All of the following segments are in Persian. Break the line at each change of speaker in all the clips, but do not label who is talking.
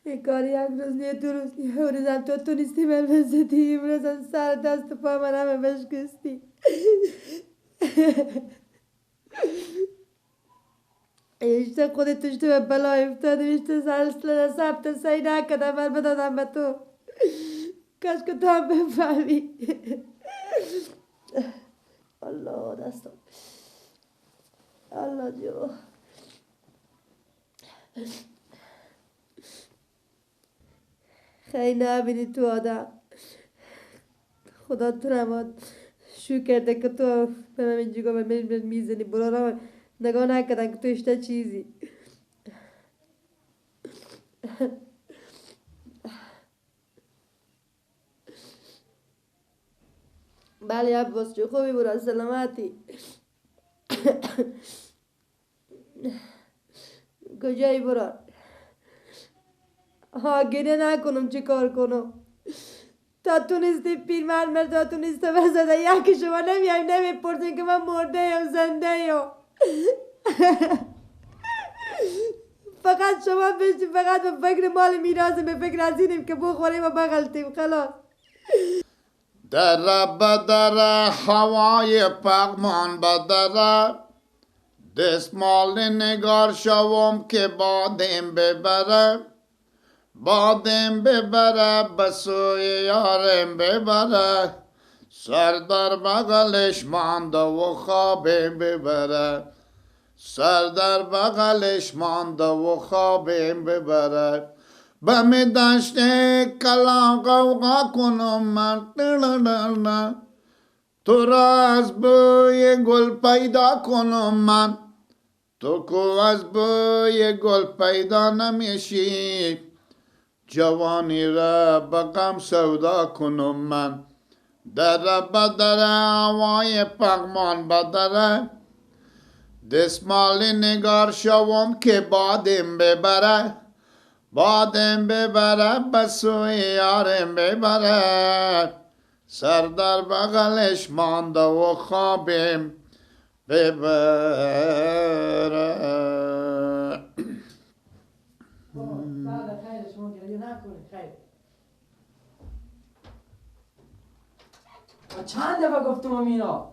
این کاری یک روز نیه دو روز نیه اون روزم تو تونستی من بزدی امروز سر دست پا من همه بشکستی اشته خودت توش تو به بلا افتادی اشته سلسله ثبت سعی نکردم من بدادم به تو کاش که تو هم بفهمی الله دستم الله جو خیلی نبینی تو آدم خدا تو نماد شو کرده که تو به من اینجا گفت من میزنی برو را نگاه نکردن که تو اشته چیزی بله عباس جو خوبی برو سلامتی کجایی برو ها گریه نکنم چی کار کنم تا تونستی پیرمرد مرد تا تونسته بزده یکی شما نمیایم نمیپرسیم که من مرده یا زنده یا فقط شما بشی فقط به فکر مال میراث به فکر از اینیم که بخوریم و بغلتیم خلاص
در بدر هوای پغمان بدر دستمال نگار شوم که بادم ببره بادم ببره بسوی یارم ببره سر در بغلش مانده و خوابم ببره سر در بغلش مانده و خوابم ببره به می دشت کلام قوقا کنم من تو را از بوی گل پیدا کنم من تو کو از بوی گل پیدا نمیشی جوانی را به غم سودا کنم من در بدر هوای پغمان بدره دستمال نگار شوم که بادم ببره بادم ببره بسوی یارم ببره سر در بغلش مانده و خوابم ببره
چند دفعه گفتم امینا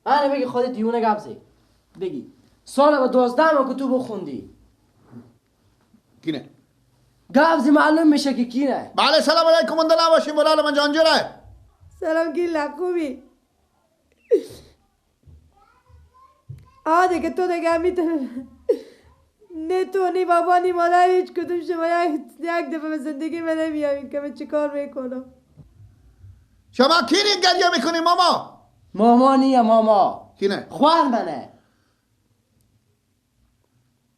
اینه بگی خودت دیونه گبزی بگی سال با 12 ما که تو بخوندی
کینه
گبزی معلوم میشه که کینه
بله سلام علیکم اندلا باشیم برال من جانجره
سلام گیلا خوبی آده که تو دیگه میتونه نه تو نی بابا نی مادر هیچ کدوم شما یک دفعه به زندگی من نمیامین که من چی کار میکنم
شما کینین گریه میکنی ماما
ماما نیه ماما
کینه
خوان منه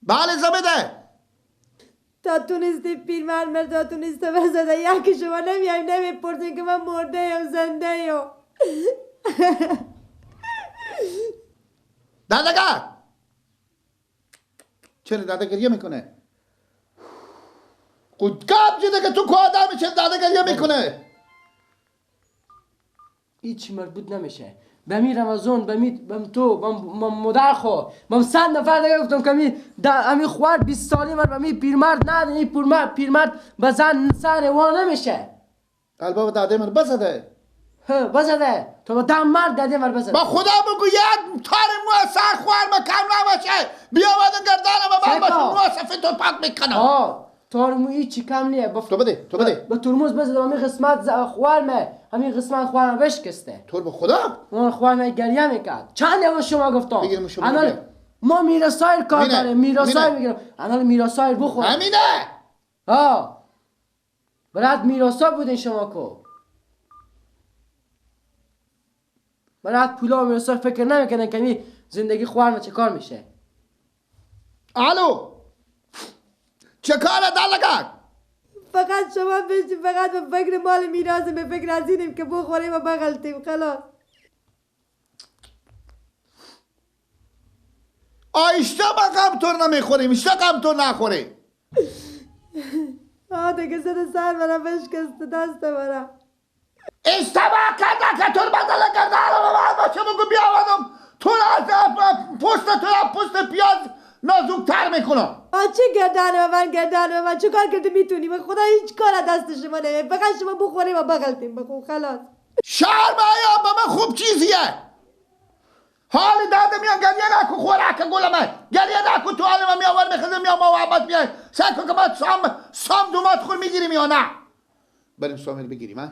بله زبده
تا تونستی پیرمرد مرد تا تونسته بزده یکی شما نمیایم نمیپرسیم که من مرده یا زنده یا
دادگاه چرا داده گریه میکنه قدقاب جده که تو که آدمی چرا داده گریه میکنه
هیچی مربوط نمیشه به می رمضان بم تو بم مادر خو بم 100 نفر دیگه گفتم که امی خوار 20 سالی من به می پیرمرد نه این پیرمرد به زن سر وان نمیشه
البته داده من بزده
بزده تو به دم مرد داده من بزده
با خدا بگو یک تار مو سر خوار ما کم نباشه بیا بدن گردانم و من باشه مو صفی تو پاک میکنم
تارمو هیچی کم نیه
تو بده
به ترمز بزده همین قسمت خوار مه همین قسمت خوار بشکسته
تو به خدا
اون خوار مه گریه میکرد چند یه شما گفتم
بگیرم شما
انال
بگیرم.
ما میرسایر کار
مینه.
داره میرسایر
مینه.
بگیرم انال میرسایر بخور
همینه
برات میرسا بودین شما کو برات پولا و میرسا فکر نمیکنن که می زندگی خوار چه کار میشه
الو چه کاره دلگاه
فقط شما بشی فقط به فکر مال میراث به فکر از اینیم که بخوریم و بغلتیم خلاص
آیشته با غمتور نمیخوریم اشته غمتور نخوریم
دیگه زده سر برم بشکست دست برم
اشتباه کرده که تور بدل کرده الان باشه بگو بیا آمدم تو را پوست تو را پوست پیاز نازکتر میکنم.
چه گردن من چه کار کرده میتونی؟ به خدا هیچ کار از دست شما نمیاد، فقط شما بخوریم و بغلتیم بخور خلاص.
شرم آیا به من خوب چیزیه. حال داده میان گریه نکن خوراک گلمه، گریه نکن تو حال من میآور میخزم میام محبت میای سعی کن که من سام دومات خور میگیریم یا نه. بریم سامیر بگیریم ها.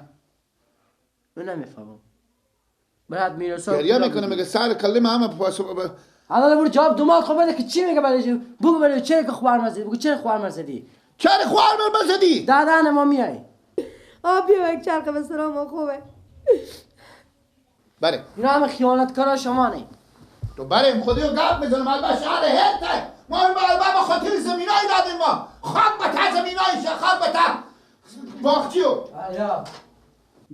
من نمیفهمم. برات میرسه.
گریه میکنه میگه سر کلمه همه پاسو
حالا برو جواب دومات خود بده که چی میگه برای بگو برای چرا که خوار مرزدی بگو چرا خوار مرزدی
چرا خوار مرزدی
دادن ما میای
بیا یک چرخه به سلام خوبه.
بله
اینا همه خیانتکارا شما نه.
تو بریم خودی رو گپ میزنم البته شهر هته ما این به خاطر زمینای دادیم ما خاک به تا زمینای خاک به تا باختیو.
آیا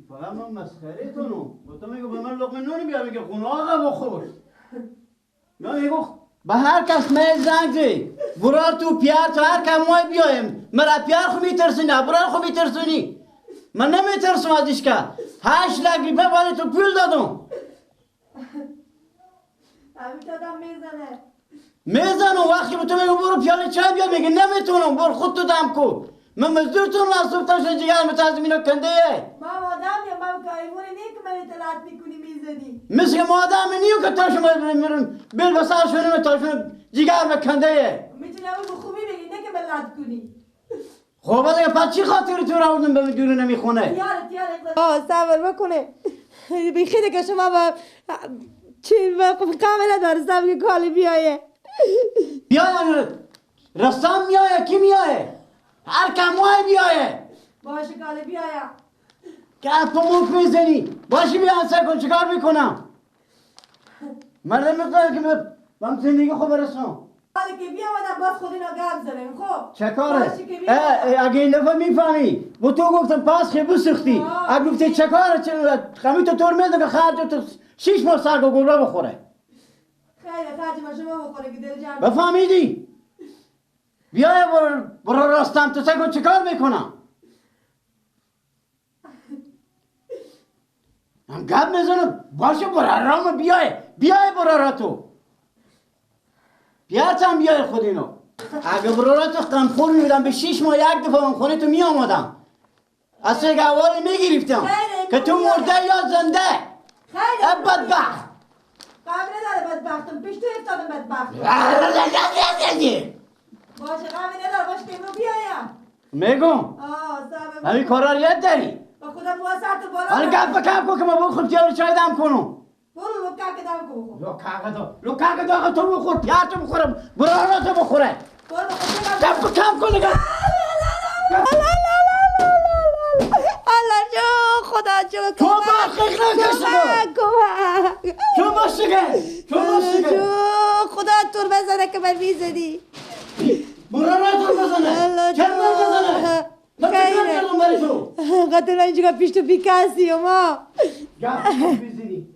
فقط من مسخره تونو با تو میگو به من لقمه نونی بیا میگه خونه آقا بخور. یا میگو به هر کس می زنگ زی برار تو پیار تو هر کم مای بیایم مرا پیار خو میترسونی برار خو میترسونی من نمیترسم ازش که 8 لک روپیه برای تو پول دادم.
همین دادم
میزنم وقتی به تو میگم برو پیاله چای بیار میگه نمیتونم برو خود تو دم کو من مزدورتون لازم تاشون جگر متازم اینو کنده
ما آدم یا من کایمونی نی که من اطلاعات میکنی میزنی
مثل ما آدم نیو که تاشون میرون بیل بسارشون تاشون جگر مکنده
میتونی همون بخوبی بگی نه که بلد کنی.
خب دیگه پس چی خاطری تو را آوردن به دور نمیخونه؟
یارت صبر بکنه بیخیده که شما با چی کاملا داره صبر که کالی بیایه
بیایه رسام میایه کی میایه؟ هر کم ماه بیایه
باشه کالی بیایه
که تو موک میزنی باشی بیان سر کن چکار میکنم مردم میکنم که من زندگی خوب برسم
حالا که بیامدم باز خود اینا گم زنیم خب
چه کاره؟ اگه این دفعه میفهمی و تو گفتم پاس خیلی بسختی اگه گفتی چه کاره خمی تو طور میده که خرج تو 6 ماه سرگ و گلبه بخوره
خیلی خرج ما شما بخوره که دل جمع
بفهمیدی؟ بیای برو راستم تو سگو چه کار میکنم؟ هم گپ میزنم باشه برو رام بیای برو را تو بیارتم بیای خود اینو اگه برو را تو قمخور میبودم به 6 ماه یک دفعه من خونه تو می آمدم از یک اوالی میگرفتم که تو مرده یا زنده
خیلی
بدبخت
قبل نداره بدبختم پیش تو افتادم بدبخت باشه قبل نداره باشه که امرو بیایم
میگم
صبر
همین کارا رو یاد داری
با خودم مواسط بالا
حالا گپ کن که ما بخور جلو چای دم کنم
برو لکه دم کن
لکه داغ تو بخور پیار تو بخورم برای تو بخوره
برو با
کم کن نگه
الله جو خدا جو
تو باقیق نکشتگه تو باشگه
جو خدا تور بزنه که من میزنی
برای تو بزنه چرا بزنه من تکرار کردم برای تو
قطر من اینجا پیش تو بیکسی ما
گپ بیزیدی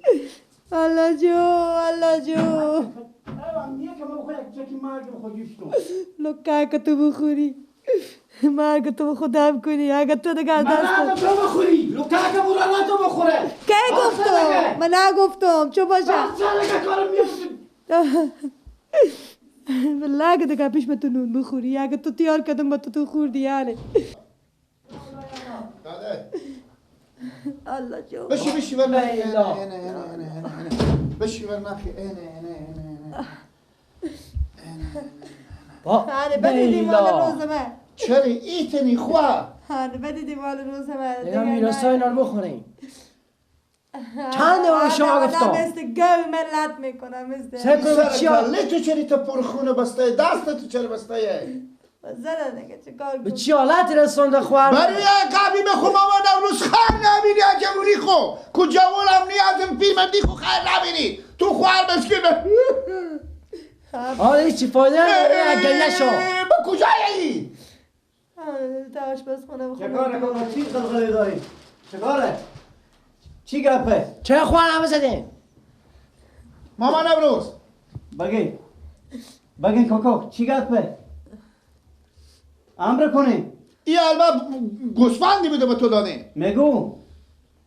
الله جو
میگه که من بخواه یک چکی مرگم خودیش تو
لکه که تو بخوری مرگ تو خودم کنی اگه تو دیگه از دست
من تو بخوری لکه که برای تو بخوره
که گفتم من نگفتم چو باشه
بس چه کارم میفتی
والله که دیگه پیش تو نون بخوری اگه تو تیار کردم با تو خوردی یعنی الله جو
بشی ور بشی ور نخی
هانه بدیدی مال روزمه
چرا ایتنی خواه
هانه بدیدی مال روزمه
اینا میرسه اینا رو بخوریم چند اون شما گفتم
مثل گوی ملت میکنم مثل
سرکاله تو چری تو پرخونه بسته دست تو چرا بسته
زره دیگه چه کار
به چی حالتی رسونده خوار
برای قبی بخو ماما نوروز خیر نبینی جوونی خو کو جوانم نیازم پیرمردی خو خیر نبینی تو خوار بسکی
حالا هیچی فایده نداره گریه شو
با کجایی؟
تاش بس خونه
چه کاره کنم چی قلقلی داری؟ چه کاره؟ چی گپه؟
چرا خوار نمیزدیم؟
ماما نوروز
بگین کوکو چی گپه؟ امر کنیم
ای البته گوسفندی بوده به تو دانه
میگو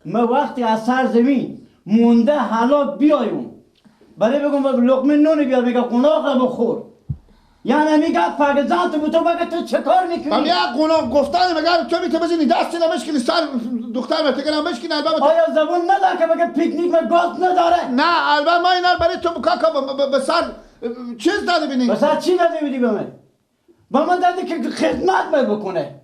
ما وقتی از سر زمین مونده حالا بیایم برای بگم لقمه نونی بیار میگه قناق بخور یعنی میگه پاکستان تو تو بگه تو چه کار میکنی؟
من یک قناق گفتن مگر تو میتونی بزنی دست نمشکنی سر دختر مرتگرم بشکنی البته
آیا زبون نداره که بگه پیکنیک و گاز نداره؟
نه البته ما اینا برای تو کاکا به سر چیز داده بینی
بس چی داده بودی به من؟ با من داده که خدمت بکنه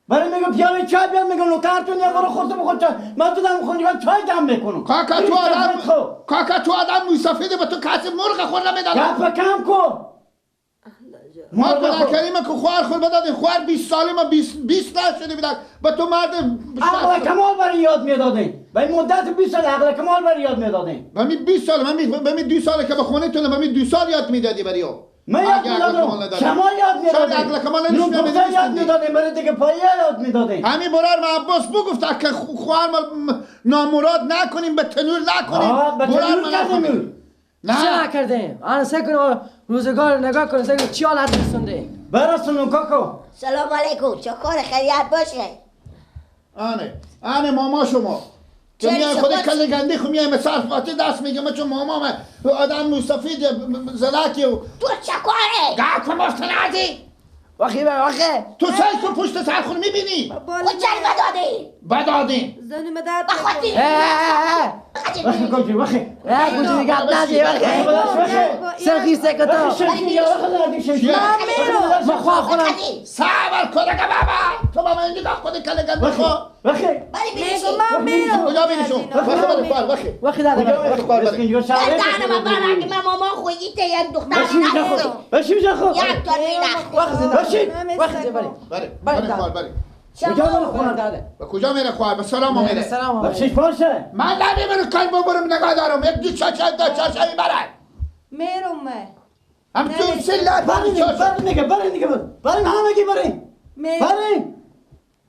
برای میگه پیاله چای بیار میگه نوکرتون یا برو خودت بخور چای من تو دم خونی چای دم میکنم
کاکا تو آدم موسفیده به تو کسی مرغ خور نمیدادن
گپ کم کن
ما قرآن کریم که خوار خود بدادیم خوار 20 سالی ما 20 نشده بیدن به تو مرد
عقل کمال برای یاد میدادیم به این مدت 20 سال عقل کمال برای یاد میدادیم
به می 20 سال به می 2 ساله که به خونه تونه به می 2 سال یاد میدادی برای او
من یاد میدادم شما یاد میدادیم
عقل کمال نمیدادیم
یاد میدادیم برای دیگه پایه یاد میدادیم
همین برار ما عباس بگفت که خوار ما نامراد نکنیم به تنور نکنیم
به تنور کردیم
چه نکردیم؟ آن سه کنه روزگار نگاه کنه سه کنه چی حالت رسونده؟
برسونم کاکو
سلام علیکم چه کار خیریت باشه
آنه ماما شما که
چلی
میای
شما
خودی کلی گندی خو میای مثل فاتی دست میگه من چون ماما آدم مستفید زلاکی و
تو چه کاره؟
گفت مستنازی
وقی
تو سعی تو پشت سر خود میبینی
و چل بدادی؟
بدادین
زنی مدد
بخواتی؟
وقتی کجی وقتی
گوشی گپ ندی سرخی سکتو ما خواه خونم
صبر کنه که بابا تو بابا اینجا داخل خودی کلی گندی خو
وقتی
بری بیشی
من میرم
کجا بینیشون
وقی داده
دهنم برا که من ماما خوییته یک دختر نخورم
بشی جخو
یک تا نخورم
وقتی بری کجا خونم داده
به کجا میره خواه به سلام میره
سلام
بخشش باشه
من نمیبرم کل برم نگاه دارم یک دو چاچه میبرن
میرم من
هم تو سلت
برین دیگه برین همگی برین برین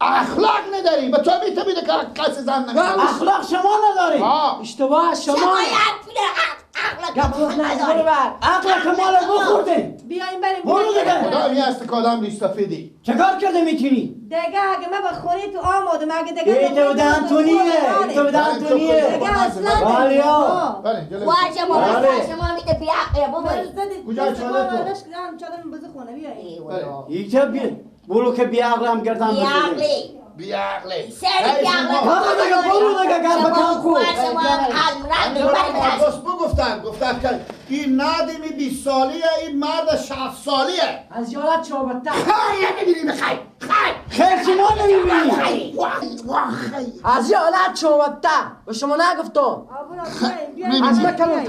اخلاق نداری به تو میتونی که کسی زن نمیده
اخلاق شما نداری
اشتباه شما
شما یک پول
گپ نداره بر
عقل کمال بخوردین
بیاین بریم
برو دیگه
خدا می است که آدم لیستفیدی
چه کار کرده میتونی؟
دیگه اگه من به خونه تو آمادم اگه دیگه
تو بدن تو نیه
دیگه اصلا
والیا
بله جلو
واجه ماما شما میده بیاقه ببری
کجا چاله تو؟
چادرم بزه خونه بیاین
ایچه برو که بیعقل هم گردم بزنی
بیاقلی
بیعقلی
سری بیاقلی
برو دیگه گرد بکن کو
شما علم رنگ بری
عباس گفتن که این ندیمی 20 سالیه این مرد 60 سالیه
از یالت چوبته
خیلی نمیبینی خیلی
خیر شما نمیبینی
از یالت چوبته به شما نگفتم از مکنون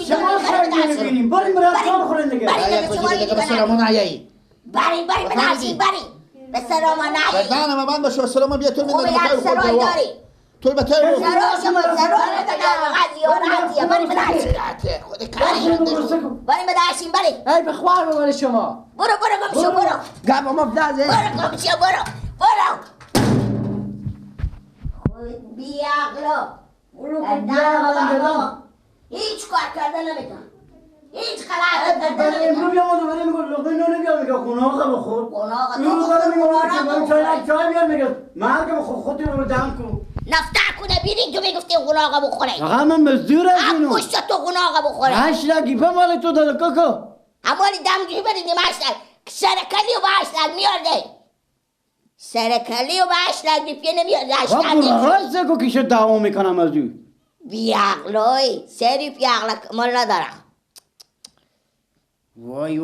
شما خیر نمیبینیم بریم برای کار خورن دیگه
به سلامون عیایی
بریم بدرسیم بریم به سلام نایی
بدنم من باشه به سلام بیا تو
خوبه یک سرای داری
تو به تو
سرای شما سرای زیارتیه بریم بدرسیم بریم بدرسیم بریم
ای به خوار ببری شما
برو گم شو برو
گپ ما بزنه
برو گم شو برو بیاقلا هیچ کار کرده نمیتون هیچ خلاص کرده
امروز برای میگو لقمه نونه بیار میگه قناقه بخور
قناقه
امروز
تو
برای میگو
قناقه
چای بیار میگه مرگ بخور خودت رو دم کن
نفتر کنه بیرین تو میگفتی قناقه بخوره
آقا من مزدور از اینو
پشت تو قناقه بخوره
8 لگی مال تو داده کاکا
همالی دمجوی بریدیم اشتر سرکلی و به اشتر میارده سرکلی و به اشتر بیپیه نمیارده اشتر
برو راست کو کیشو دعوا میکنم از او
بیاقلوی سری بیاقلا مال ندارم
وای